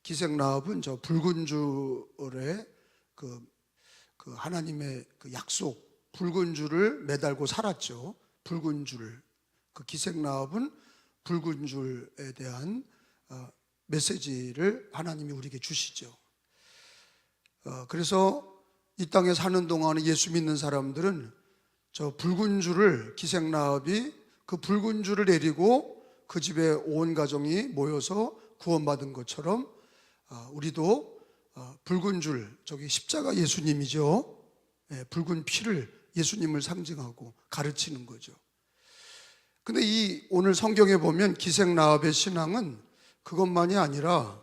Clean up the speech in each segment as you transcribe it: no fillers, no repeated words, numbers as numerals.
기생라합은 저 붉은 줄에 그 하나님의 그 약속, 붉은 줄을 매달고 살았죠. 붉은 줄. 그 기생라합은 붉은 줄에 대한 메시지를 하나님이 우리에게 주시죠. 그래서 이 땅에 사는 동안에 예수 믿는 사람들은 저 붉은 줄을, 기생라합이 그 붉은 줄을 내리고 그 집에 온 가정이 모여서 구원받은 것처럼 우리도 붉은 줄, 저기 십자가 예수님이죠. 붉은 피를, 예수님을 상징하고 가르치는 거죠. 근데 이 오늘 성경에 보면 기생라합의 신앙은 그것만이 아니라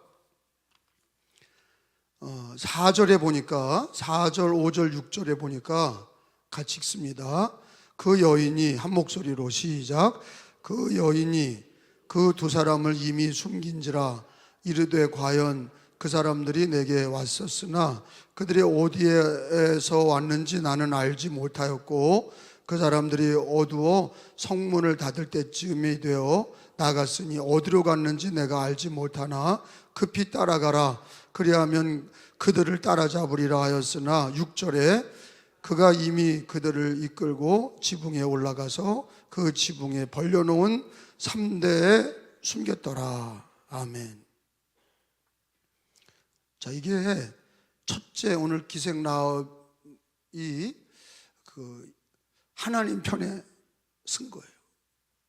4절에 보니까 4절, 5절, 6절에 보니까 같이 읽습니다. 그 여인이 한 목소리로 시작. 그 여인이 그 두 사람을 이미 숨긴지라 이르되 과연 그 사람들이 내게 왔었으나 그들이 어디에서 왔는지 나는 알지 못하였고 그 사람들이 어두워 성문을 닫을 때쯤이 되어 나갔으니 어디로 갔는지 내가 알지 못하나 급히 따라가라 그리하면 그들을 따라잡으리라 하였으나 6절에 그가 이미 그들을 이끌고 지붕에 올라가서 그 지붕에 벌려놓은 3대에 숨겼더라. 아멘. 자, 이게 첫째 오늘 기생라합이 그 하나님 편에 쓴 거예요.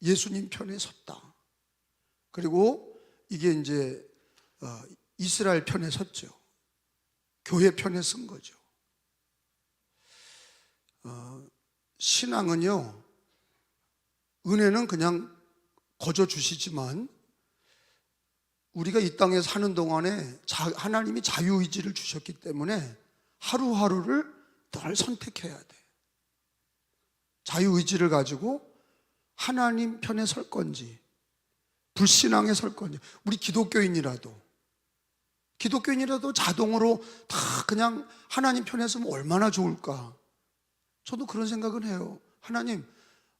예수님 편에 섰다. 그리고 이게 이제 이스라엘 편에 섰죠. 교회 편에 쓴 거죠. 신앙은요, 은혜는 그냥 거저 주시지만 우리가 이 땅에 사는 동안에 하나님이 자유의지를 주셨기 때문에 하루하루를 늘 선택해야 돼. 자유의지를 가지고 하나님 편에 설 건지 불신앙에 설 건지. 우리 기독교인이라도 자동으로 다 그냥 하나님 편에 서면 얼마나 좋을까. 저도 그런 생각은 해요. 하나님,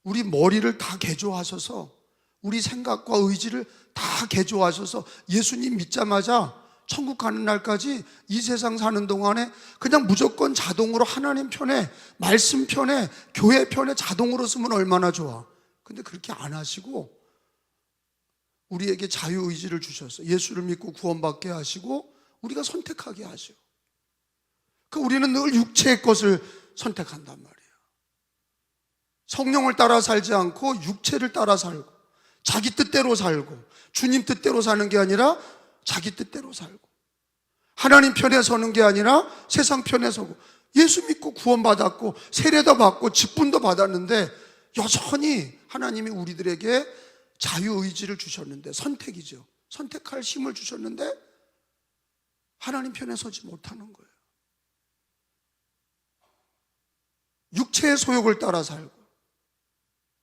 우리 머리를 다 개조하셔서 우리 생각과 의지를 다 개조하셔서 예수님 믿자마자 천국 가는 날까지 이 세상 사는 동안에 그냥 무조건 자동으로 하나님 편에, 말씀 편에, 교회 편에 자동으로 쓰면 얼마나 좋아. 근데 그렇게 안 하시고 우리에게 자유의지를 주셔서 예수를 믿고 구원받게 하시고 우리가 선택하게 하죠. 우리는 늘 육체의 것을 선택한단 말이에요. 성령을 따라 살지 않고 육체를 따라 살고 자기 뜻대로 살고 주님 뜻대로 사는 게 아니라 자기 뜻대로 살고 하나님 편에 서는 게 아니라 세상 편에 서고 예수 믿고 구원받았고 세례도 받고 직분도 받았는데 여전히 하나님이 우리들에게 자유의지를 주셨는데 선택이죠. 선택할 힘을 주셨는데 하나님 편에 서지 못하는 거예요. 육체의 소욕을 따라 살고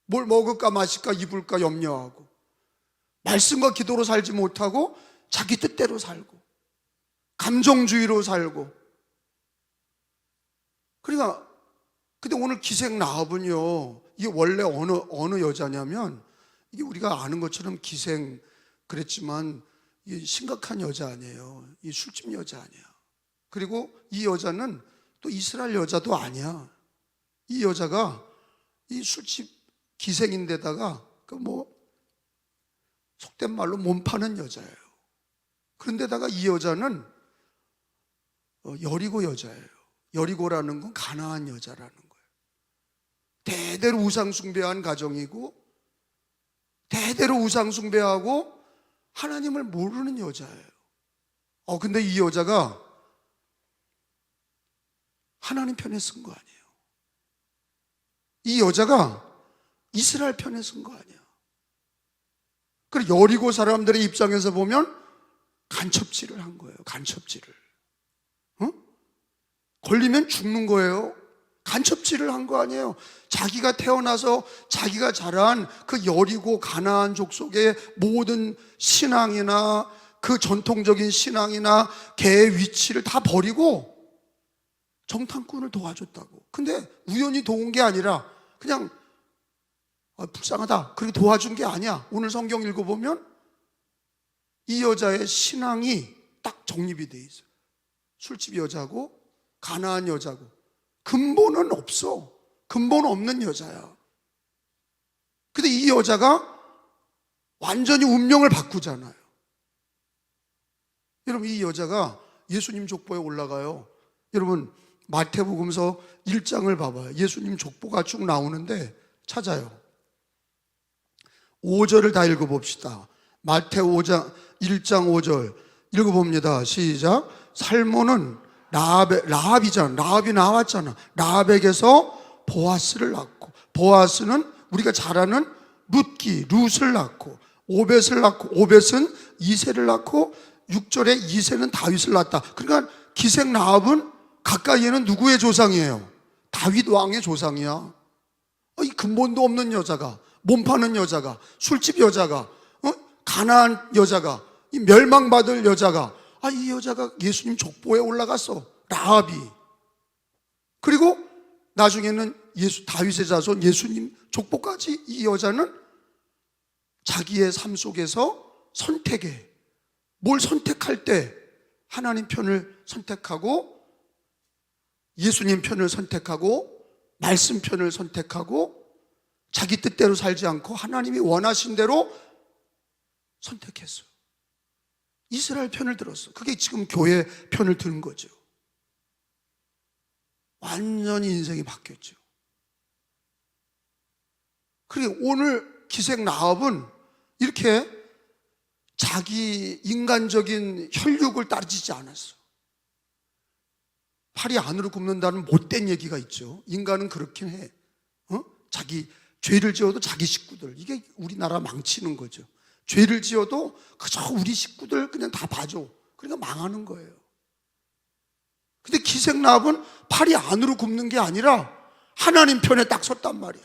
뭘 먹을까 마실까 입을까 염려하고 말씀과 기도로 살지 못하고 자기 뜻대로 살고 감정주의로 살고. 그러니까 근데 오늘 기생라합은요, 이게 원래 어느 여자냐면 이게 우리가 아는 것처럼 기생 그랬지만 이게 심각한 여자 아니에요. 이 술집 여자 아니야. 그리고 이 여자는 또 이스라엘 여자도 아니야. 이 여자가 이 술집 기생인데다가 속된 말로 몸 파는 여자예요. 그런데다가 이 여자는 여리고 여자예요. 여리고라는 건 가나안 여자라는 거예요. 대대로 우상 숭배한 가정이고 대대로 우상 숭배하고 하나님을 모르는 여자예요. 근데 이 여자가 하나님 편에 쓴 거 아니에요. 이 여자가 이스라엘 편에 쓴 거 아니야. 그리고 여리고 사람들의 입장에서 보면 간첩질을 한 거예요. 간첩질을. 걸리면 죽는 거예요. 간첩질을 한 거 아니에요. 자기가 태어나서 자기가 자란 그 여리고 가나안 족속의 모든 신앙이나 그 전통적인 신앙이나 개의 위치를 다 버리고 정탐꾼을 도와줬다고. 근데 우연히 도운 게 아니라 그냥 불쌍하다 그렇게 도와준 게 아니야. 오늘 성경 읽어보면 이 여자의 신앙이 딱 정립이 돼 있어요. 술집 여자고 가난한 여자고 근본은 없어. 근본 없는 여자야. 근데 이 여자가 완전히 운명을 바꾸잖아요. 여러분, 이 여자가 예수님 족보에 올라가요. 여러분, 마태복음서 1장을 봐봐요. 예수님 족보가 쭉 나오는데 찾아요. 5절을 다 읽어봅시다. 마태 5장 1장 5절 읽어봅니다. 시작. 살모는 라합이잖아. 라합이 나왔잖아. 라합에게서 보아스를 낳고, 보아스는 우리가 잘 아는 룻을 낳고, 오벳을 낳고, 오벳은 이새를 낳고, 6절에 이새는 다윗을 낳았다. 그러니까 기생 라합은 가까이에는 누구의 조상이에요? 다윗 왕의 조상이야. 이 근본도 없는 여자가, 몸 파는 여자가, 술집 여자가, 가난한 여자가, 이 멸망받을 여자가, 이 여자가 예수님 족보에 올라갔어. 라합이. 그리고 나중에는 다윗의 자손 예수님 족보까지 이 여자는 자기의 삶 속에서 선택해. 뭘 선택할 때 하나님 편을 선택하고, 예수님 편을 선택하고, 말씀 편을 선택하고, 자기 뜻대로 살지 않고 하나님이 원하신 대로 선택했어. 이스라엘 편을 들었어. 그게 지금 교회 편을 드는 거죠. 완전히 인생이 바뀌었죠. 그리고 오늘 기생 라합은 이렇게 자기 인간적인 혈육을 따지지 않았어. 팔이 안으로 굽는다는 못된 얘기가 있죠. 인간은 그렇긴 해. 자기 죄를 지어도 자기 식구들, 이게 우리나라 망치는 거죠. 죄를 지어도 그저 우리 식구들 그냥 다 봐줘. 그러니까 망하는 거예요. 근데 기생 라합은 팔이 안으로 굽는 게 아니라 하나님 편에 딱 섰단 말이야.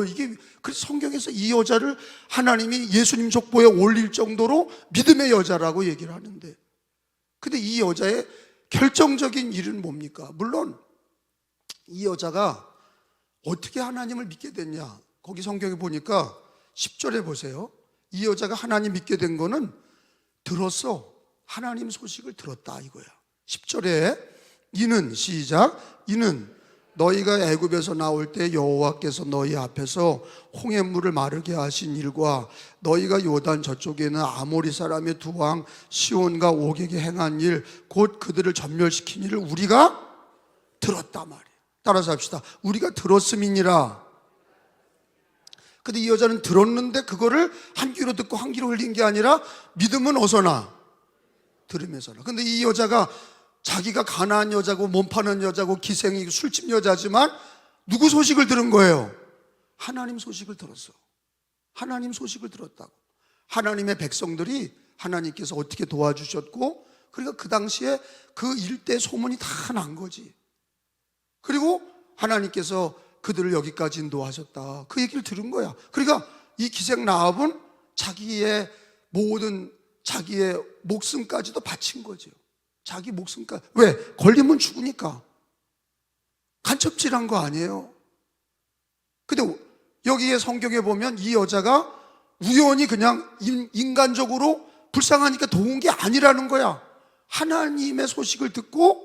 이게 그래서 성경에서 이 여자를 하나님이 예수님 족보에 올릴 정도로 믿음의 여자라고 얘기를 하는데, 근데 이 여자의 결정적인 일은 뭡니까? 물론 이 여자가 어떻게 하나님을 믿게 됐냐? 거기 성경에 보니까 10절에 보세요. 이 여자가 하나님 믿게 된 거는 들었어. 하나님 소식을 들었다 이거야. 10절에 이는, 시작, 이는 너희가 애굽에서 나올 때 여호와께서 너희 앞에서 홍해물을 마르게 하신 일과 너희가 요단 저쪽에 있는 아모리 사람의 두 왕 시온과 옥에게 행한 일, 곧 그들을 전멸시킨 일을 우리가 들었다 말이에요. 따라서 합시다. 우리가 들었음이니라. 근데 이 여자는 들었는데 그거를 한 귀로 듣고 한 귀로 흘린 게 아니라 믿음은 어디서 나? 들으면서 나. 근데 이 여자가 자기가 가난한 여자고 몸 파는 여자고 기생이고 술집 여자지만 누구 소식을 들은 거예요? 하나님 소식을 들었어. 하나님 소식을 들었다고. 하나님의 백성들이 하나님께서 어떻게 도와주셨고, 그러니까 그 당시에 그 일대 소문이 다 난 거지. 그리고 하나님께서 그들을 여기까지 인도하셨다, 그 얘기를 들은 거야. 그러니까 이 기생 라합은 자기의 모든 자기의 목숨까지도 바친 거죠. 자기 목숨까지. 왜? 걸리면 죽으니까. 간첩질한 거 아니에요. 근데 여기에 성경에 보면 이 여자가 우연히 그냥 인간적으로 불쌍하니까 도운 게 아니라는 거야. 하나님의 소식을 듣고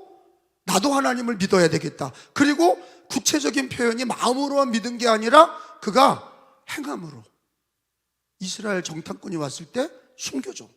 나도 하나님을 믿어야 되겠다. 그리고 구체적인 표현이 마음으로만 믿은 게 아니라 그가 행함으로. 이스라엘 정탐꾼이 왔을 때 숨겨줘.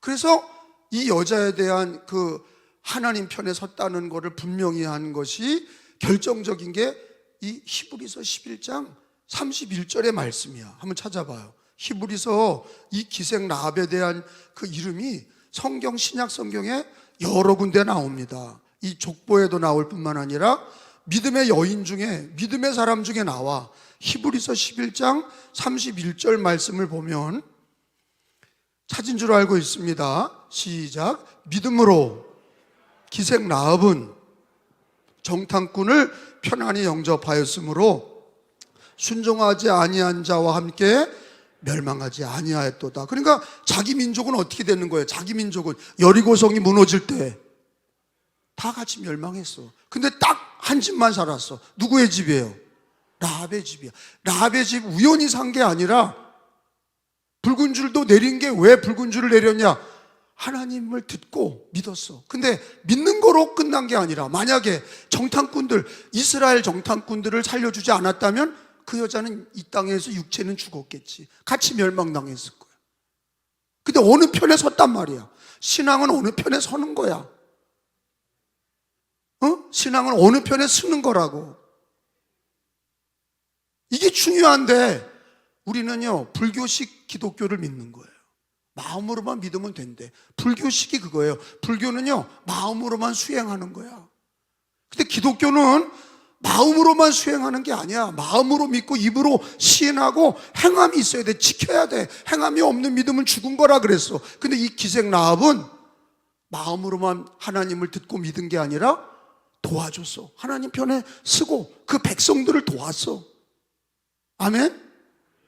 그래서 이 여자에 대한 그 하나님 편에 섰다는 것을 분명히 한 것이 결정적인 게 이 히브리서 11장 31절의 말씀이야. 한번 찾아봐요. 히브리서 이 기생 라합에 대한 그 이름이 성경, 신약 성경에 여러 군데 나옵니다. 이 족보에도 나올 뿐만 아니라 믿음의 여인 중에, 믿음의 사람 중에 나와. 히브리서 11장 31절 말씀을 보면 찾은 줄 알고 있습니다. 시작. 믿음으로 기생 라합은 정탐꾼을 편안히 영접하였으므로 순종하지 아니한 자와 함께 멸망하지 아니하였도다. 그러니까 자기 민족은 어떻게 되는 거예요? 자기 민족은 여리고성이 무너질 때 다 같이 멸망했어. 근데 딱 한 집만 살았어. 누구의 집이에요? 라합의 집이야. 라합의 집 우연히 산 게 아니라 붉은 줄도 내린 게 왜 붉은 줄을 내렸냐? 하나님을 듣고 믿었어. 근데 믿는 거로 끝난 게 아니라 만약에 정탐꾼들, 이스라엘 정탐꾼들을 살려주지 않았다면 그 여자는 이 땅에서 육체는 죽었겠지. 같이 멸망당했을 거야. 근데 어느 편에 섰단 말이야. 신앙은 어느 편에 서는 거야. 신앙은 어느 편에 서는 거라고. 이게 중요한데 우리는요, 불교식 기독교를 믿는 거예요. 마음으로만 믿으면 된대. 불교식이 그거예요. 불교는요, 마음으로만 수행하는 거야. 근데 기독교는 마음으로만 수행하는 게 아니야. 마음으로 믿고 입으로 시인하고 행함이 있어야 돼. 지켜야 돼. 행함이 없는 믿음은 죽은 거라 그랬어. 근데 이 기생 라합은 마음으로만 하나님을 듣고 믿은 게 아니라 도와줬어. 하나님 편에 서고 그 백성들을 도왔어. 아멘?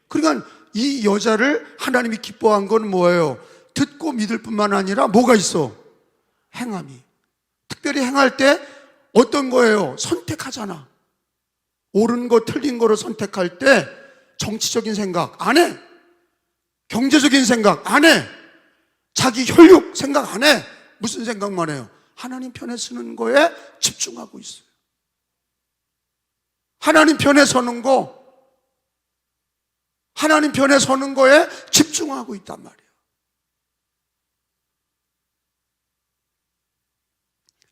그러니까 이 여자를 하나님이 기뻐한 건 뭐예요? 듣고 믿을 뿐만 아니라 뭐가 있어? 행함이. 특별히 행할 때 어떤 거예요? 선택하잖아. 옳은 거 틀린 거를 선택할 때 정치적인 생각 안 해. 경제적인 생각 안 해. 자기 혈육 생각 안 해. 무슨 생각만 해요? 하나님 편에 서는 거에 집중하고 있어요. 하나님 편에 서는 거, 하나님 편에 서는 거에 집중하고 있단 말이에요.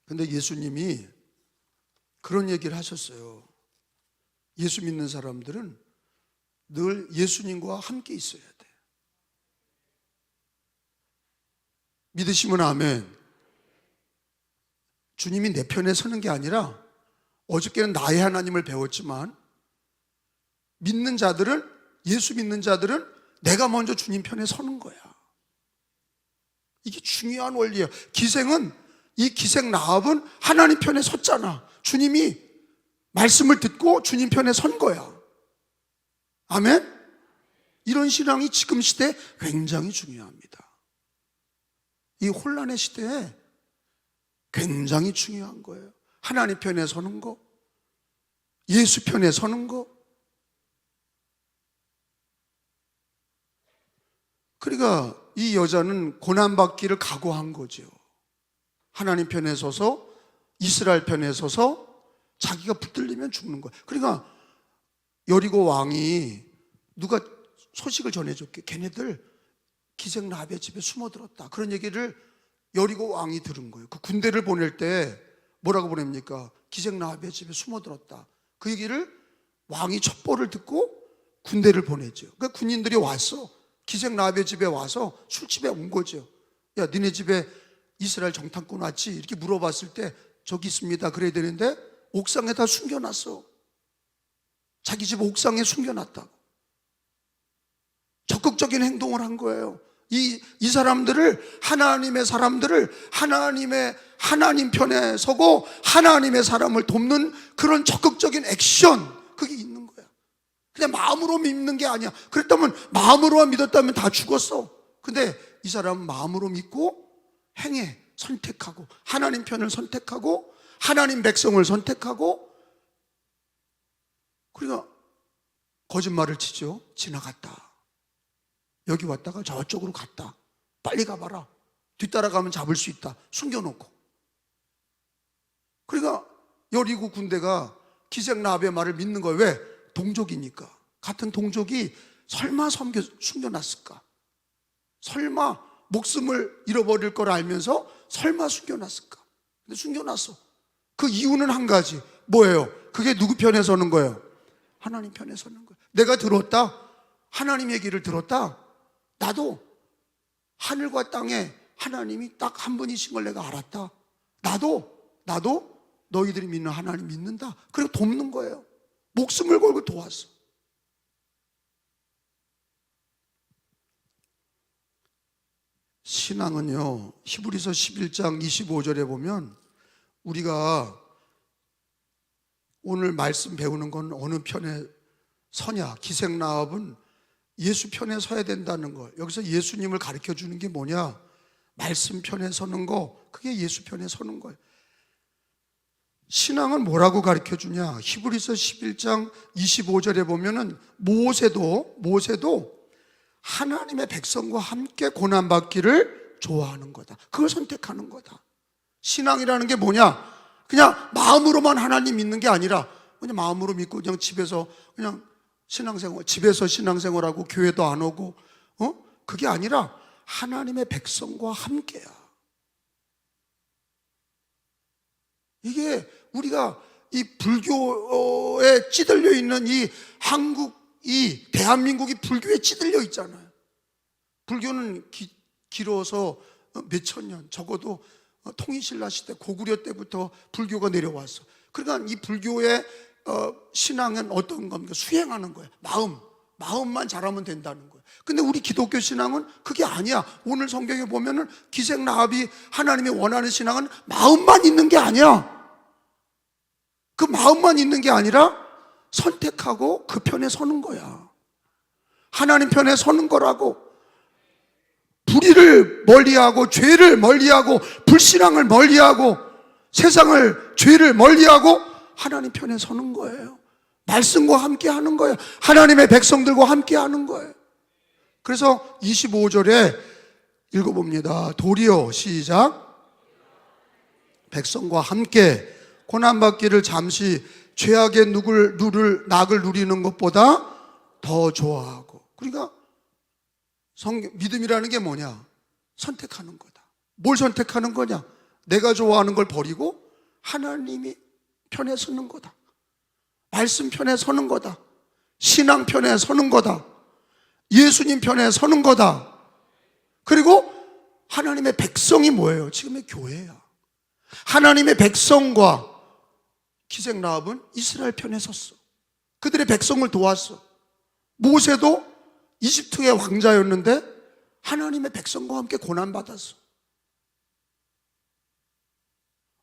근데 예수님이 그런 얘기를 하셨어요. 예수 믿는 사람들은 늘 예수님과 함께 있어야 돼. 믿으시면 아멘. 주님이 내 편에 서는 게 아니라 어저께는 나의 하나님을 배웠지만 믿는 자들은, 예수 믿는 자들은 내가 먼저 주님 편에 서는 거야. 이게 중요한 원리예요. 이 기생 라합은 하나님 편에 섰잖아. 주님이 말씀을 듣고 주님 편에 선 거야. 아멘? 이런 신앙이 지금 시대에 굉장히 중요합니다. 이 혼란의 시대에 굉장히 중요한 거예요. 하나님 편에 서는 거, 예수 편에 서는 거. 그러니까 이 여자는 고난받기를 각오한 거죠. 하나님 편에 서서, 이스라엘 편에 서서 자기가 붙들리면 죽는 거야. 그러니까 여리고 왕이 누가 소식을 전해줬게, 걔네들 기생 라합의 집에 숨어들었다, 그런 얘기를 여리고 왕이 들은 거예요. 그 군대를 보낼 때 뭐라고 보냅니까? 기생 라합의 집에 숨어들었다. 그 얘기를 왕이 첩보를 듣고 군대를 보내죠. 그러니까 군인들이 왔어. 기생 라합의 집에 와서 술집에 온 거죠. 야, 니네 집에 이스라엘 정탐꾼 왔지? 이렇게 물어봤을 때 저기 있습니다 그래야 되는데 옥상에다 숨겨놨어. 자기 집 옥상에 숨겨놨다고. 적극적인 행동을 한 거예요. 이 사람들을, 하나님의 사람들을 하나님 편에 서고 하나님의 사람을 돕는 그런 적극적인 액션, 그게 있는 거야. 그냥 마음으로 믿는 게 아니야. 그랬다면, 마음으로만 믿었다면 다 죽었어. 근데 이 사람은 마음으로 믿고 행해, 선택하고, 하나님 편을 선택하고, 하나님 백성을 선택하고, 그러니까 거짓말을 치죠. 지나갔다. 여기 왔다가 저쪽으로 갔다. 빨리 가봐라. 뒤따라가면 잡을 수 있다. 숨겨놓고. 그러니까 여리고 군대가 기생 라합의 말을 믿는 거예요. 왜? 동족이니까. 같은 동족이 설마 숨겨놨을까? 설마 목숨을 잃어버릴 걸 알면서 설마 숨겨놨을까? 근데 숨겨놨어. 그 이유는 한 가지. 뭐예요? 그게 누구 편에 서는 거예요? 하나님 편에 서는 거예요. 내가 들었다. 하나님 얘기를 들었다. 나도 하늘과 땅에 하나님이 딱 한 분이신 걸 내가 알았다. 나도 너희들이 믿는 하나님 믿는다. 그리고 돕는 거예요. 목숨을 걸고 도왔어. 신앙은요, 히브리서 11장 25절에 보면 우리가 오늘 말씀 배우는 건 어느 편에 서냐, 기생 라합은 예수 편에 서야 된다는 거. 여기서 예수님을 가르쳐 주는 게 뭐냐? 말씀 편에 서는 거, 그게 예수 편에 서는 거예요. 신앙은 뭐라고 가르쳐 주냐? 히브리서 11장 25절에 보면은 모세도 하나님의 백성과 함께 고난받기를 좋아하는 거다. 그걸 선택하는 거다. 신앙이라는 게 뭐냐? 그냥 마음으로만 하나님 믿는 게 아니라 그냥 마음으로 믿고 그냥 집에서 그냥 신앙생활, 집에서 신앙생활하고 교회도 안 오고 그게 아니라 하나님의 백성과 함께야. 이게 우리가 이 불교에 찌들려 있는 이 한국이, 대한민국이 불교에 찌들려 있잖아요. 불교는 길어서 몇천 년, 적어도 통일신라 시대, 고구려 때부터 불교가 내려왔어. 그러니까 이 불교의 신앙은 어떤 겁니까? 수행하는 거예요. 마음만 잘하면 된다는 거예요. 근데 우리 기독교 신앙은 그게 아니야. 오늘 성경에 보면은 기생라합이 하나님이 원하는 신앙은 마음만 있는 게 아니야. 그 마음만 있는 게 아니라 선택하고 그 편에 서는 거야. 하나님 편에 서는 거라고. 불의를 멀리하고 죄를 멀리하고 불신앙을 멀리하고 세상을, 죄를 멀리하고 하나님 편에 서는 거예요. 말씀과 함께 하는 거예요. 하나님의 백성들과 함께 하는 거예요. 그래서 25절에 읽어봅니다. 도리어, 시작. 백성과 함께 고난받기를 잠시 죄악의 낙을 누리는 것보다 더 좋아하고. 그러니까 믿음이라는 게 뭐냐? 선택하는 거다. 뭘 선택하는 거냐? 내가 좋아하는 걸 버리고 하나님이 편에 서는 거다. 말씀 편에 서는 거다. 신앙 편에 서는 거다. 예수님 편에 서는 거다. 그리고 하나님의 백성이 뭐예요? 지금의 교회야. 하나님의 백성과 기생라합은 이스라엘 편에 섰어. 그들의 백성을 도왔어. 모세도 이집트의 왕자였는데 하나님의 백성과 함께 고난받았어.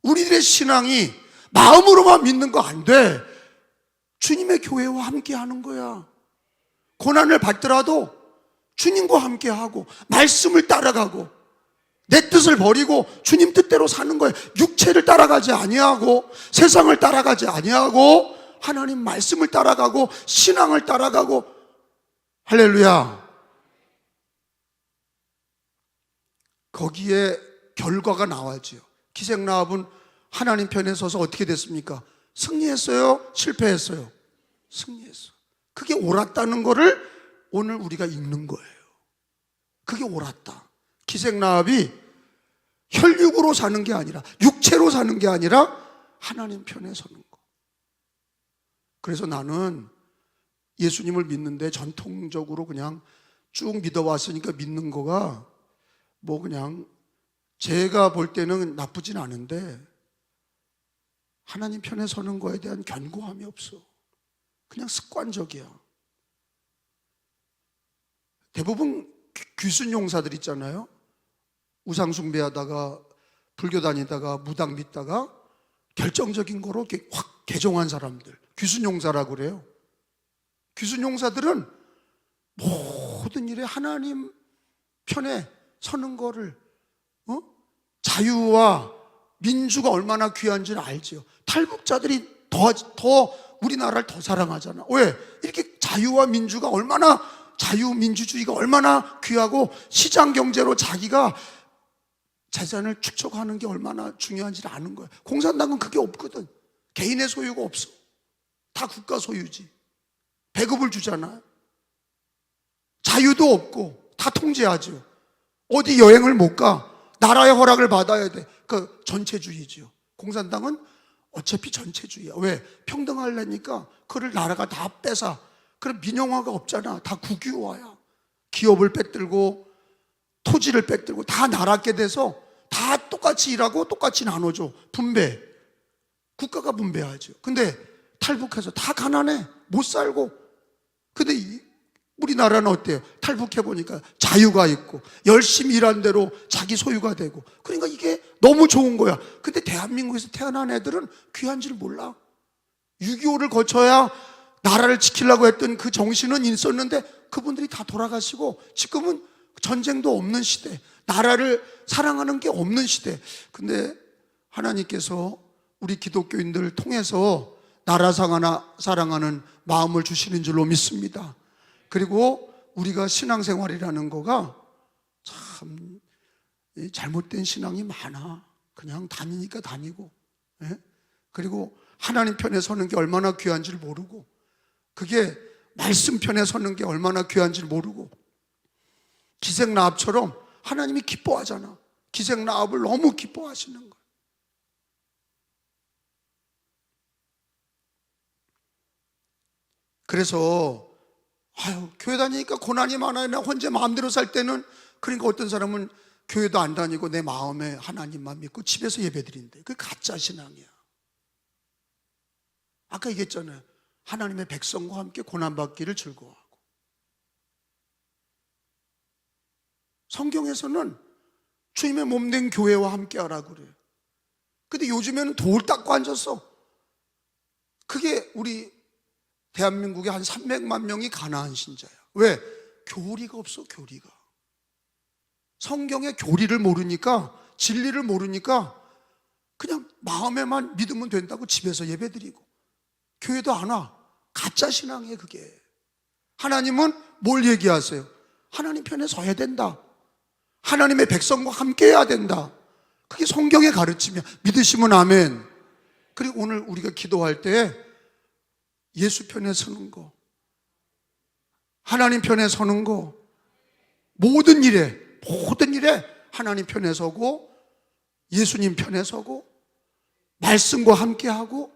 우리들의 신앙이 마음으로만 믿는 거 안 돼. 주님의 교회와 함께 하는 거야. 고난을 받더라도 주님과 함께 하고 말씀을 따라가고 내 뜻을 버리고 주님 뜻대로 사는 거예요. 육체를 따라가지 아니하고 세상을 따라가지 아니하고 하나님 말씀을 따라가고 신앙을 따라가고. 할렐루야. 거기에 결과가 나와야지요. 기생라합은 하나님 편에 서서 어떻게 됐습니까? 승리했어요? 실패했어요? 승리했어. 그게 옳았다는 거를 오늘 우리가 읽는 거예요. 그게 옳았다. 기생라합이 혈육으로 사는 게 아니라, 육체로 사는 게 아니라 하나님 편에 서는 거. 그래서 나는 예수님을 믿는데 전통적으로 그냥 쭉 믿어왔으니까 믿는 거가 뭐 그냥 제가 볼 때는 나쁘진 않은데 하나님 편에 서는 거에 대한 견고함이 없어. 그냥 습관적이야. 대부분 귀순 용사들 있잖아요. 우상 숭배하다가 불교 다니다가 무당 믿다가 결정적인 거로 이렇게 확 개종한 사람들, 귀순 용사라고 그래요. 귀순 용사들은 모든 일에 하나님 편에 서는 거를 자유와 민주가 얼마나 귀한지는 알지요. 탈북자들이 더 우리나라를 더 사랑하잖아. 왜? 이렇게 자유와 민주가 얼마나, 자유민주주의가 얼마나 귀하고 시장 경제로 자기가 재산을 축적하는 게 얼마나 중요한지를 아는 거야. 공산당은 그게 없거든. 개인의 소유가 없어. 다 국가 소유지. 배급을 주잖아요. 자유도 없고 다 통제하죠. 어디 여행을 못 가. 나라의 허락을 받아야 돼. 그 전체주의지요. 공산당은 어차피 전체주의야. 왜? 평등하려니까 그걸 나라가 다 뺏어. 그럼 민영화가 없잖아. 다 국유화야. 기업을 뺏들고 토지를 뺏들고 다 나라께 돼서 다 똑같이 일하고 똑같이 나눠줘. 분배. 국가가 분배하죠. 근데 탈북해서 다 가난해. 못 살고. 근데 우리나라는 어때요? 탈북해보니까 자유가 있고 열심히 일한 대로 자기 소유가 되고, 그러니까 이게 너무 좋은 거야. 근데 대한민국에서 태어난 애들은 귀한 줄 몰라. 6.25를 거쳐야 나라를 지키려고 했던 그 정신은 있었는데 그분들이 다 돌아가시고 지금은 전쟁도 없는 시대, 나라를 사랑하는 게 없는 시대. 근데 하나님께서 우리 기독교인들을 통해서 나라 사랑하는 마음을 주시는 줄로 믿습니다. 그리고 우리가 신앙생활이라는 거가 참 잘못된 신앙이 많아. 그냥 다니니까 다니고, 예? 그리고 하나님 편에 서는 게 얼마나 귀한지를 모르고, 그게 말씀 편에 서는 게 얼마나 귀한지를 모르고, 기생라합처럼 하나님이 기뻐하잖아. 기생라합을 너무 기뻐하시는 거야. 그래서 교회 다니니까 고난이 많아요. 나 혼자 마음대로 살 때는. 그러니까 어떤 사람은 교회도 안 다니고 내 마음에 하나님만 믿고 집에서 예배드린대. 그게 가짜 신앙이야. 아까 얘기했잖아요. 하나님의 백성과 함께 고난받기를 즐거워하고. 성경에서는 주님의 몸된 교회와 함께 하라고 그래요. 근데 요즘에는 돌 닦고 앉았어. 그게 우리 대한민국에 한 300만 명이 가나안 신자야. 왜? 교리가 없어. 교리가. 성경의 교리를 모르니까, 진리를 모르니까 그냥 마음에만 믿으면 된다고 집에서 예배드리고 교회도 안 와. 가짜 신앙이에요. 그게. 하나님은 뭘 얘기하세요? 하나님 편에 서야 된다. 하나님의 백성과 함께 해야 된다. 그게 성경의 가르침이야. 믿으시면 아멘. 그리고 오늘 우리가 기도할 때 예수 편에 서는 거, 하나님 편에 서는 거, 모든 일에 하나님 편에 서고 예수님 편에 서고 말씀과 함께 하고,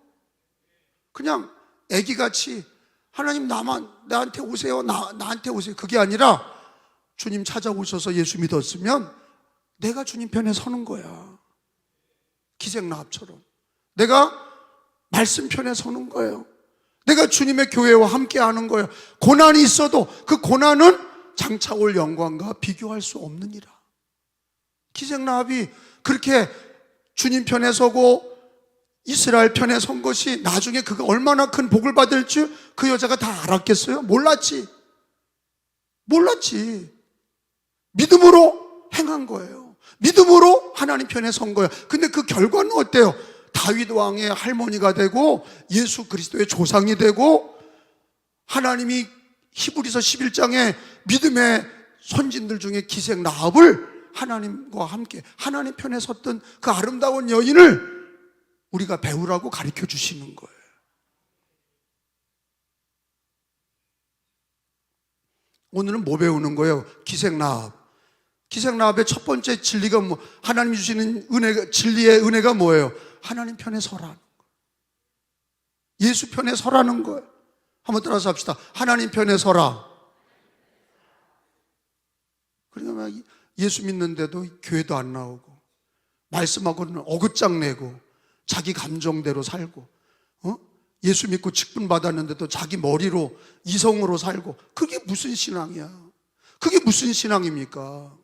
그냥 애기같이 하나님 나한테 오세요. 나한테 오세요. 그게 아니라 주님 찾아오셔서 예수 믿었으면 내가 주님 편에 서는 거야. 기생라합처럼 내가 말씀 편에 서는 거예요. 내가 주님의 교회와 함께 하는 거예요. 고난이 있어도 그 고난은 장차 올 영광과 비교할 수 없느니라. 기생라합이 그렇게 주님 편에 서고 이스라엘 편에 선 것이 나중에 그가 얼마나 큰 복을 받을지 그 여자가 다 알았겠어요? 몰랐지. 믿음으로 행한 거예요. 믿음으로 하나님 편에 선 거예요. 근데 그 결과는 어때요? 다윗 왕의 할머니가 되고 예수 그리스도의 조상이 되고, 하나님이 히브리서 11장에 믿음의 선진들 중에 기생라합을 하나님과 함께 하나님 편에 섰던 그 아름다운 여인을 우리가 배우라고 가르쳐 주시는 거예요. 오늘은 뭐 배우는 거예요? 기생라합의 첫 번째 진리가 하나님이 주시는 은혜가, 진리의 은혜가 뭐예요? 하나님 편에 서라는 거예요. 예수 편에 서라는 거예요. 한번 따라서 합시다. 하나님 편에 서라. 그러니까 예수 믿는데도 교회도 안 나오고 말씀하고는 어긋장 내고 자기 감정대로 살고, 예수 믿고 직분 받았는데도 자기 머리로 이성으로 살고, 그게 무슨 신앙이야? 그게 무슨 신앙입니까?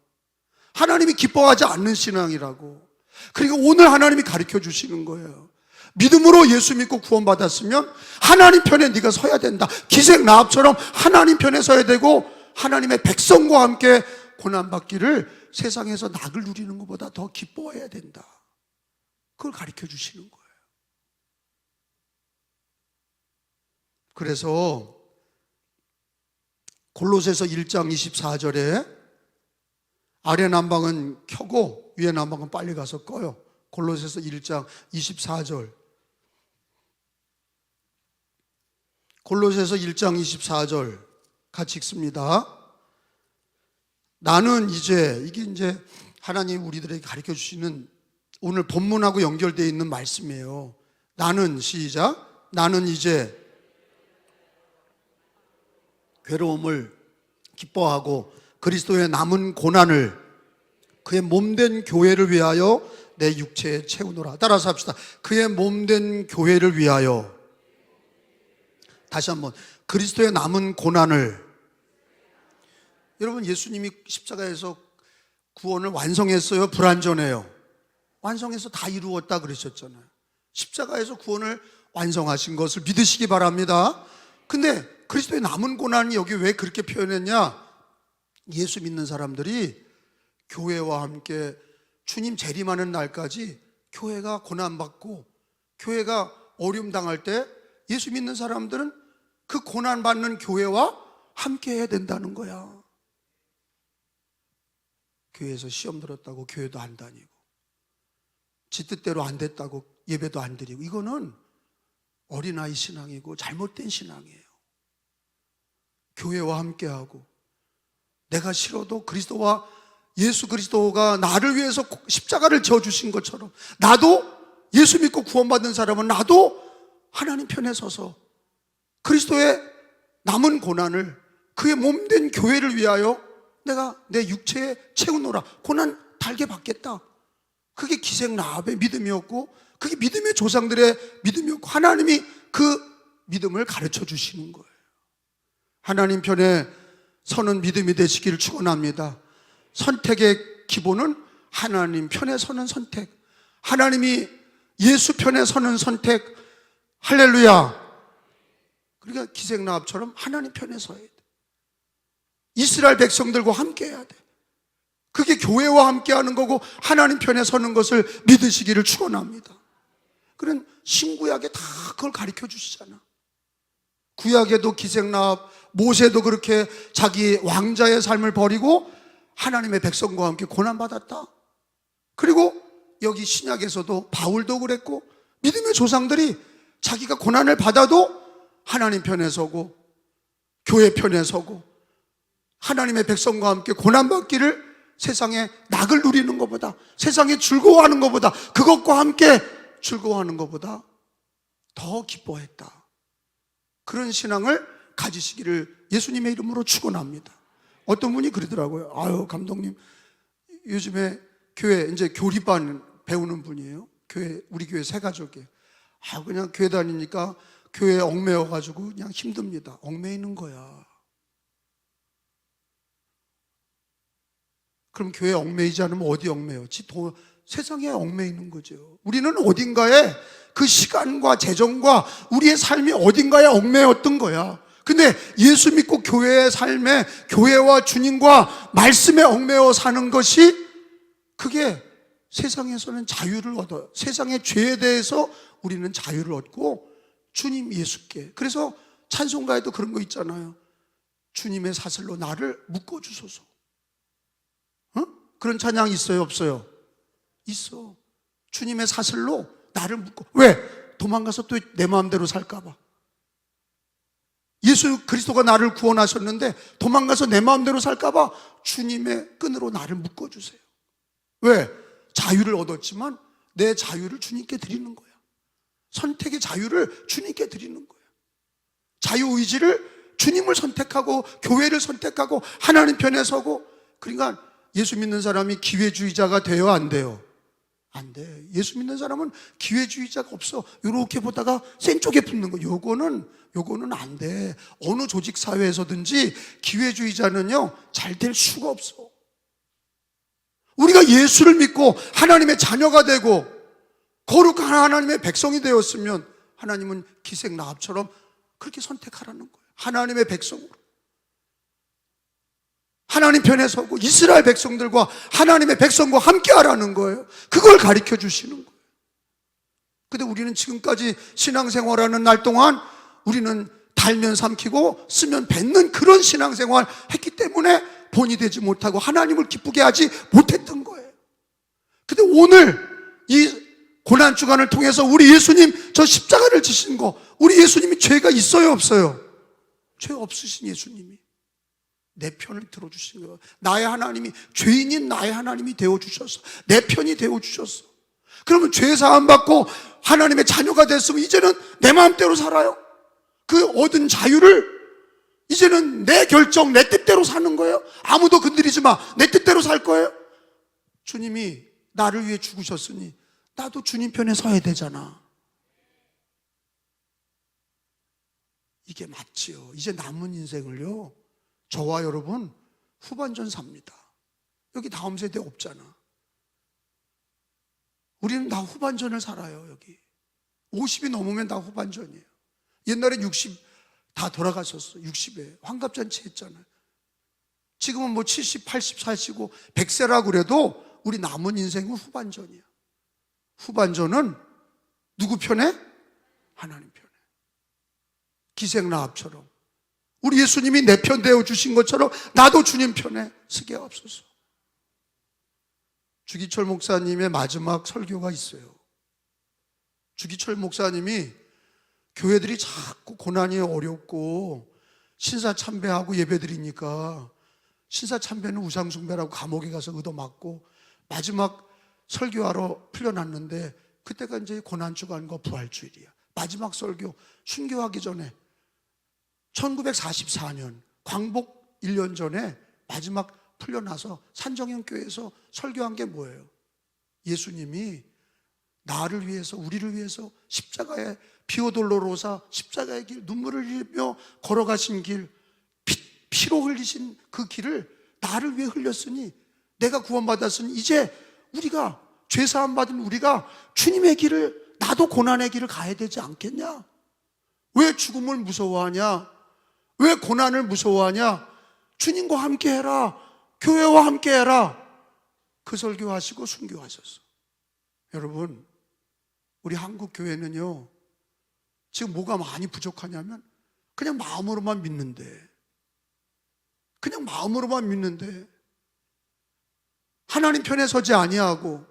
하나님이 기뻐하지 않는 신앙이라고. 그러니까 오늘 하나님이 가르쳐 주시는 거예요. 믿음으로 예수 믿고 구원받았으면 하나님 편에 네가 서야 된다. 기생라합처럼 하나님 편에 서야 되고, 하나님의 백성과 함께 고난받기를 세상에서 낙을 누리는 것보다 더 기뻐해야 된다. 그걸 가르쳐 주시는 거예요. 그래서 골로새서 1장 24절에 아래 난방은 켜고 위에 난방은 빨리 가서 꺼요. 골로새서 1장 24절. 골로새서 1장 24절 같이 읽습니다. 나는 이제, 이게 이제 하나님 우리들에게 가르쳐 주시는 오늘 본문하고 연결되어 있는 말씀이에요. 나는, 시작. 나는 이제 괴로움을 기뻐하고 그리스도의 남은 고난을 그의 몸된 교회를 위하여 내 육체에 채우노라. 따라서 합시다. 그의 몸된 교회를 위하여. 다시 한번. 그리스도의 남은 고난을. 여러분, 예수님이 십자가에서 구원을 완성했어요? 불완전해요? 완성해서 다 이루었다 그러셨잖아요. 십자가에서 구원을 완성하신 것을 믿으시기 바랍니다. 근데 그리스도의 남은 고난이 여기 왜 그렇게 표현했냐? 예수 믿는 사람들이 교회와 함께 주님 재림하는 날까지 교회가 고난받고 교회가 어려움 당할 때 예수 믿는 사람들은 그 고난받는 교회와 함께 해야 된다는 거야. 교회에서 시험 들었다고 교회도 안 다니고, 지 뜻대로 안 됐다고 예배도 안 드리고, 이거는 어린아이 신앙이고 잘못된 신앙이에요. 교회와 함께하고, 내가 싫어도 그리스도와 예수 그리스도가 나를 위해서 십자가를 져주신 것처럼, 나도 예수 믿고 구원받은 사람은 나도 하나님 편에 서서 그리스도의 남은 고난을 그의 몸된 교회를 위하여 내가 내 육체에 채우노라. 고난 달게 받겠다. 그게 기생 라합의 믿음이었고, 그게 믿음의 조상들의 믿음이었고, 하나님이 그 믿음을 가르쳐 주시는 거예요. 하나님 편에 서는 믿음이 되시기를 축원합니다. 선택의 기본은 하나님 편에 서는 선택, 하나님이 예수 편에 서는 선택. 할렐루야. 그러니까 기생 라합처럼 하나님 편에 서야 돼. 이스라엘 백성들과 함께 해야 돼. 그게 교회와 함께 하는 거고 하나님 편에 서는 것을 믿으시기를 축원합니다. 그런 신구약에 다 그걸 가르쳐 주시잖아. 구약에도 기생 라합, 모세도 그렇게 자기 왕자의 삶을 버리고 하나님의 백성과 함께 고난받았다. 그리고 여기 신약에서도 바울도 그랬고, 믿음의 조상들이 자기가 고난을 받아도 하나님 편에 서고 교회 편에 서고 하나님의 백성과 함께 고난받기를 세상에 낙을 누리는 것보다, 세상에 즐거워하는 것보다, 그것과 함께 즐거워하는 것보다 더 기뻐했다. 그런 신앙을 가지시기를 예수님의 이름으로 축원합니다. 어떤 분이 그러더라고요. 아유, 감독님, 요즘에 교회 이제 교리반 배우는 분이에요. 우리 교회 세 가족이에요. 그냥 교회 다니니까 교회에 얽매여가지고 그냥 힘듭니다. 얽매이는 거야. 그럼 교회에 얽매이지 않으면 어디 얽매였지? 세상에 얽매이는 거죠. 우리는 어딘가에 그 시간과 재정과 우리의 삶이 어딘가에 얽매였던 거야. 근데 예수 믿고 교회의 삶에, 교회와 주님과 말씀에 얽매여 사는 것이, 그게 세상에서는 자유를 얻어요. 세상의 죄에 대해서 우리는 자유를 얻고 주님 예수께. 그래서 찬송가에도 그런 거 있잖아요. 주님의 사슬로 나를 묶어주소서. 그런 찬양 있어요, 없어요? 있어. 주님의 사슬로 나를 묶어. 왜? 도망가서 또 내 마음대로 살까봐. 예수 그리스도가 나를 구원하셨는데 도망가서 내 마음대로 살까봐 주님의 끈으로 나를 묶어주세요. 왜? 자유를 얻었지만 내 자유를 주님께 드리는 거야. 선택의 자유를 주님께 드리는 거야. 자유의지를 주님을 선택하고 교회를 선택하고 하나님 편에 서고. 그러니까 예수 믿는 사람이 기회주의자가 돼요, 안 돼요? 안 돼. 예수 믿는 사람은 기회주의자가 없어. 요렇게 보다가 센 쪽에 붙는 거. 요거는 안 돼. 어느 조직 사회에서든지 기회주의자는요 잘 될 수가 없어. 우리가 예수를 믿고 하나님의 자녀가 되고 거룩한 하나님의 백성이 되었으면 하나님은 기생 라합처럼 그렇게 선택하라는 거예요. 하나님의 백성으로, 하나님 편에 서고 이스라엘 백성들과 하나님의 백성과 함께 하라는 거예요. 그걸 가르쳐 주시는 거예요. 근데 우리는 지금까지 신앙생활하는 날 동안 우리는 달면 삼키고 쓰면 뱉는 그런 신앙생활 했기 때문에 본이 되지 못하고 하나님을 기쁘게 하지 못했던 거예요. 근데 오늘 이 고난주간을 통해서 우리 예수님 저 십자가를 지신 거, 우리 예수님이 죄가 있어요, 없어요? 죄 없으신 예수님이 내 편을 들어주신 거예요. 나의 하나님이, 죄인인 나의 하나님이 되어주셨어. 내 편이 되어주셨어. 그러면 죄 사함 받고 하나님의 자녀가 됐으면 이제는 내 마음대로 살아요. 그 얻은 자유를 이제는 내 결정, 내 뜻대로 사는 거예요. 아무도 건드리지 마. 내 뜻대로 살 거예요. 주님이 나를 위해 죽으셨으니 나도 주님 편에 서야 되잖아. 이게 맞지요. 이제 남은 인생을요, 저와 여러분 후반전 삽니다. 여기 다음 세대 없잖아. 우리는 다 후반전을 살아요. 여기 50이 넘으면 다 후반전이에요. 옛날에 60 다 돌아가셨어. 60에 환갑잔치 했잖아요. 지금은 뭐 70, 80 사시고 100세라 그래도 우리 남은 인생은 후반전이야. 후반전은 누구 편에? 하나님 편에. 기생 라합처럼 우리 예수님이 내 편 되어 주신 것처럼 나도 주님 편에 서게 없소서. 주기철 목사님의 마지막 설교가 있어요. 주기철 목사님이 교회들이 자꾸 고난이 어렵고 신사참배하고 예배드리니까 신사참배는 우상숭배라고 감옥에 가서 얻어맞고 마지막 설교하러 풀려났는데 그때가 이제 고난주간과 부활주일이야. 마지막 설교 순교하기 전에 1944년 광복 1년 전에 마지막 풀려나서 산정형교회에서 설교한 게 뭐예요? 예수님이 나를 위해서, 우리를 위해서 십자가에 비오돌로로사 십자가의 길, 눈물을 흘리며 걸어가신 길, 피로 흘리신 그 길을 나를 위해 흘렸으니 내가 구원받았으니 이제 우리가 죄사함 받은 우리가 주님의 길을, 나도 고난의 길을 가야 되지 않겠냐? 왜 죽음을 무서워하냐? 왜 고난을 무서워하냐? 주님과 함께 해라. 교회와 함께 해라. 그 설교하시고 순교하셨어. 여러분, 우리 한국 교회는요, 지금 뭐가 많이 부족하냐면 그냥 마음으로만 믿는데, 그냥 마음으로만 믿는데 하나님 편에 서지 아니하고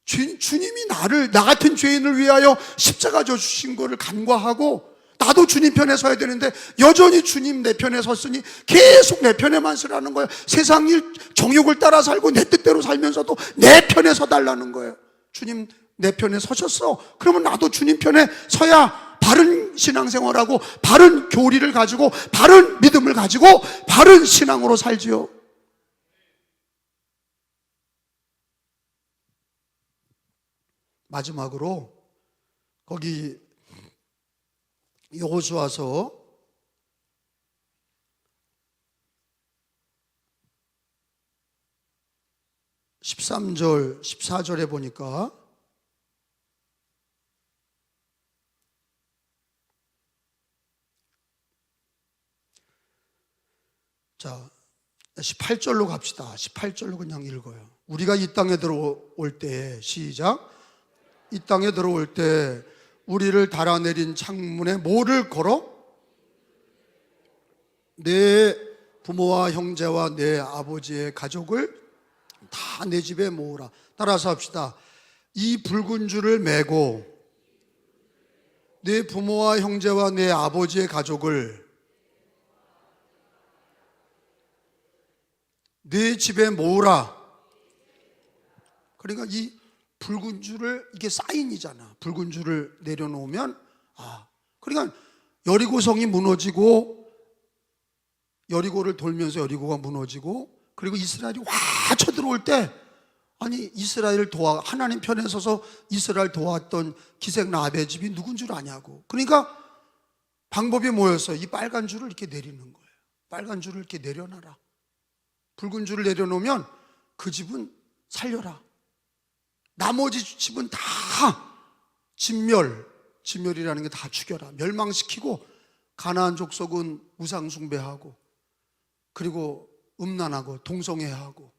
주님이 나 같은 죄인을 위하여 십자가 져 주신 것을 간과하고 나도 주님 편에 서야 되는데 여전히 주님 내 편에 섰으니 계속 내 편에만 서라는 거예요. 세상 일 정욕을 따라 살고 내 뜻대로 살면서도 내 편에 서달라는 거예요. 주님 내 편에 서셨어. 그러면 나도 주님 편에 서야 바른 신앙생활하고 바른 교리를 가지고 바른 믿음을 가지고 바른 신앙으로 살지요. 마지막으로 거기 여호수아서 13절, 14절에 보니까 자, 18절로 갑시다. 18절로 그냥 읽어요. 우리가 이 땅에 들어올 때, 시작. 이 땅에 들어올 때 우리를 달아내린 창문에 뭐를 걸어? 내 부모와 형제와 내 아버지의 가족을 다 내 집에 모으라. 따라서 합시다. 이 붉은 줄을 메고 내 부모와 형제와 내 아버지의 가족을 내 집에 모으라. 그러니까 이 붉은 줄을, 이게 사인이잖아. 붉은 줄을 내려놓으면, 그러니까 여리고성이 무너지고 여리고를 돌면서 여리고가 무너지고 그리고 이스라엘이 와 쳐들어올 때, 아니 이스라엘을 하나님 편에 서서 이스라엘 도왔던 기생 라합의 집이 누군 줄 아냐고. 그러니까 방법이 뭐였어요? 이 빨간 줄을 이렇게 내리는 거예요. 빨간 줄을 이렇게 내려놔라. 붉은 줄을 내려놓으면 그 집은 살려라. 나머지 집은 다 진멸이라는 게 다 죽여라. 멸망시키고 가나안 족속은 우상 숭배하고 그리고 음란하고 동성애하고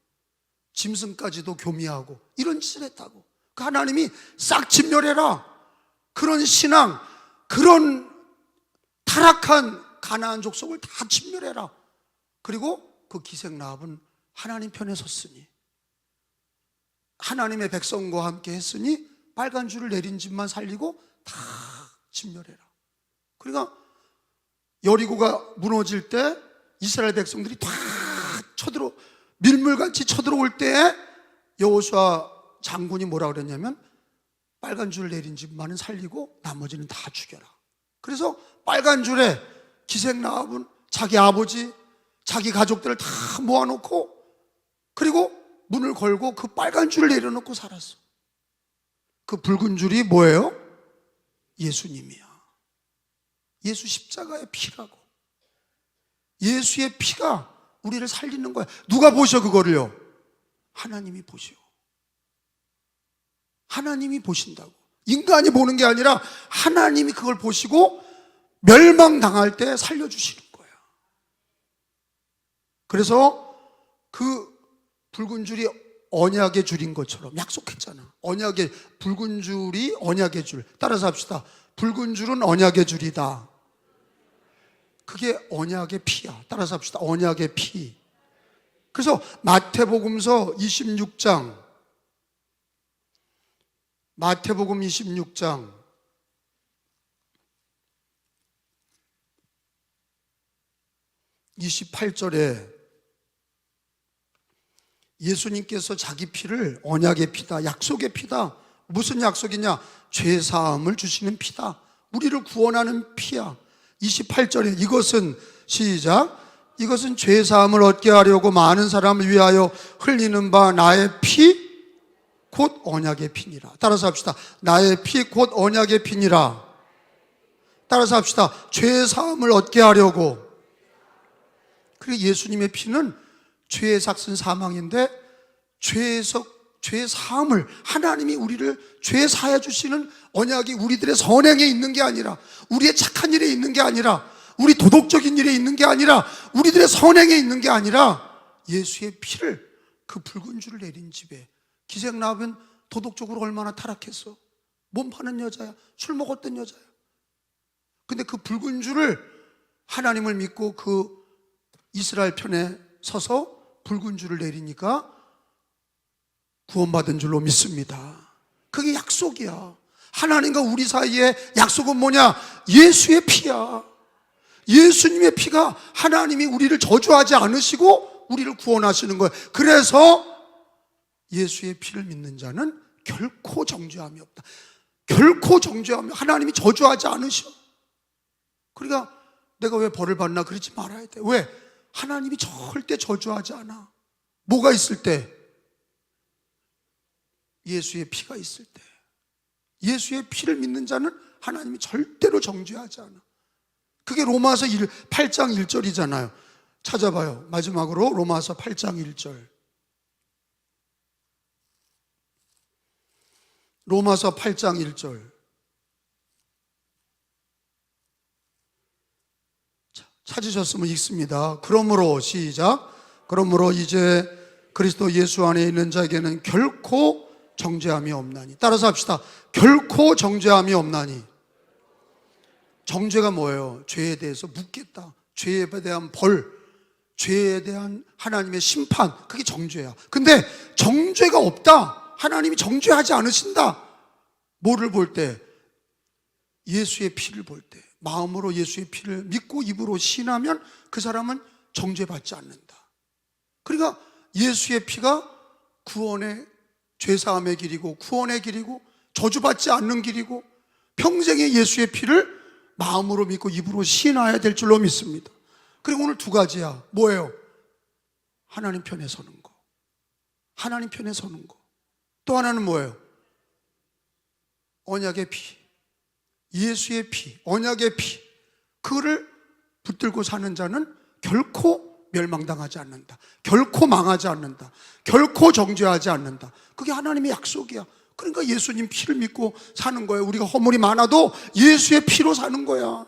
짐승까지도 교미하고 이런 짓을 했다고. 그 하나님이 싹 진멸해라. 그런 신앙, 그런 타락한 가나안 족속을 다 진멸해라. 그리고 그 기생 라합은 하나님 편에 섰으니, 하나님의 백성과 함께 했으니 빨간 줄을 내린 집만 살리고 다 진멸해라. 그러니까 여리고가 무너질 때 이스라엘 백성들이 다 밀물같이 쳐들어올 때 여호수아 장군이 뭐라 그랬냐면 빨간 줄 내린 집만은 살리고 나머지는 다 죽여라. 그래서 빨간 줄에 기생 라합은 자기 아버지, 자기 가족들을 다 모아놓고 그리고 문을 걸고 그 빨간 줄을 내려놓고 살았어. 그 붉은 줄이 뭐예요? 예수님이야. 예수 십자가의 피라고. 예수의 피가 우리를 살리는 거야. 누가 보셔 그거를요? 하나님이 보셔. 하나님이 보신다고. 인간이 보는 게 아니라 하나님이 그걸 보시고 멸망당할 때 살려주시는 거야. 그래서 그 붉은 줄이 언약의 줄인 것처럼 약속했잖아. 붉은 줄이 언약의 줄. 따라서 합시다. 붉은 줄은 언약의 줄이다. 그게 언약의 피야. 따라서 합시다. 언약의 피. 그래서 마태복음 26장 28절에 예수님께서 자기 피를 언약의 피다, 약속의 피다. 무슨 약속이냐? 죄사함을 주시는 피다. 우리를 구원하는 피야. 28절에 이것은 시작. 이것은 죄사함을 얻게 하려고 많은 사람을 위하여 흘리는 바 나의 피 곧 언약의 피니라. 따라서 합시다. 나의 피 곧 언약의 피니라. 따라서 합시다. 죄사함을 얻게 하려고. 그리고 예수님의 피는 죄의 삭슨 사망인데 죄 사함을, 하나님이 우리를 죄 사해 주시는 언약이 우리들의 선행에 있는 게 아니라, 우리의 착한 일에 있는 게 아니라, 우리 도덕적인 일에 있는 게 아니라, 우리들의 선행에 있는 게 아니라 예수의 피를, 그 붉은 줄을 내린 집에, 기생라합은 도덕적으로 얼마나 타락했어. 몸 파는 여자야, 술 먹었던 여자야. 근데 그 붉은 줄을, 하나님을 믿고 그 이스라엘 편에 서서 붉은 줄을 내리니까 구원받은 줄로 믿습니다. 그게 약속이야. 하나님과 우리 사이의 약속은 뭐냐? 예수의 피야. 예수님의 피가 하나님이 우리를 저주하지 않으시고 우리를 구원하시는 거예요. 그래서 예수의 피를 믿는 자는 결코 정죄함이 없다. 결코 정죄함이, 하나님이 저주하지 않으셔. 그러니까 내가 왜 벌을 받나 그러지 말아야 돼. 왜? 하나님이 절대 저주하지 않아. 뭐가 있을 때? 예수의 피가 있을 때. 예수의 피를 믿는 자는 하나님이 절대로 정죄하지 않아. 그게 로마서 8장 1절이잖아요. 찾아봐요. 마지막으로 로마서 8장 1절. 로마서 8장 1절. 찾으셨으면 읽습니다. 그러므로 시작. 그러므로 이제 그리스도 예수 안에 있는 자에게는 결코 정죄함이 없나니. 따라서 합시다. 결코 정죄함이 없나니. 정죄가 뭐예요? 죄에 대해서 묻겠다. 죄에 대한 벌, 죄에 대한 하나님의 심판, 그게 정죄야. 근데 정죄가 없다. 하나님이 정죄하지 않으신다. 뭐를 볼 때? 예수의 피를 볼 때. 마음으로 예수의 피를 믿고 입으로 신하면 그 사람은 정죄받지 않는다. 그러니까 예수의 피가 구원의, 죄사함의 길이고 구원의 길이고 저주받지 않는 길이고 평생의 예수의 피를 마음으로 믿고 입으로 신하야 될 줄로 믿습니다. 그리고 오늘 두 가지야. 뭐예요? 하나님 편에 서는 거. 하나님 편에 서는 거. 또 하나는 뭐예요? 언약의 피. 예수의 피, 언약의 피. 그거를 붙들고 사는 자는 결코 멸망당하지 않는다. 결코 망하지 않는다. 결코 정죄하지 않는다. 그게 하나님의 약속이야. 그러니까 예수님 피를 믿고 사는 거예요. 우리가 허물이 많아도 예수의 피로 사는 거야.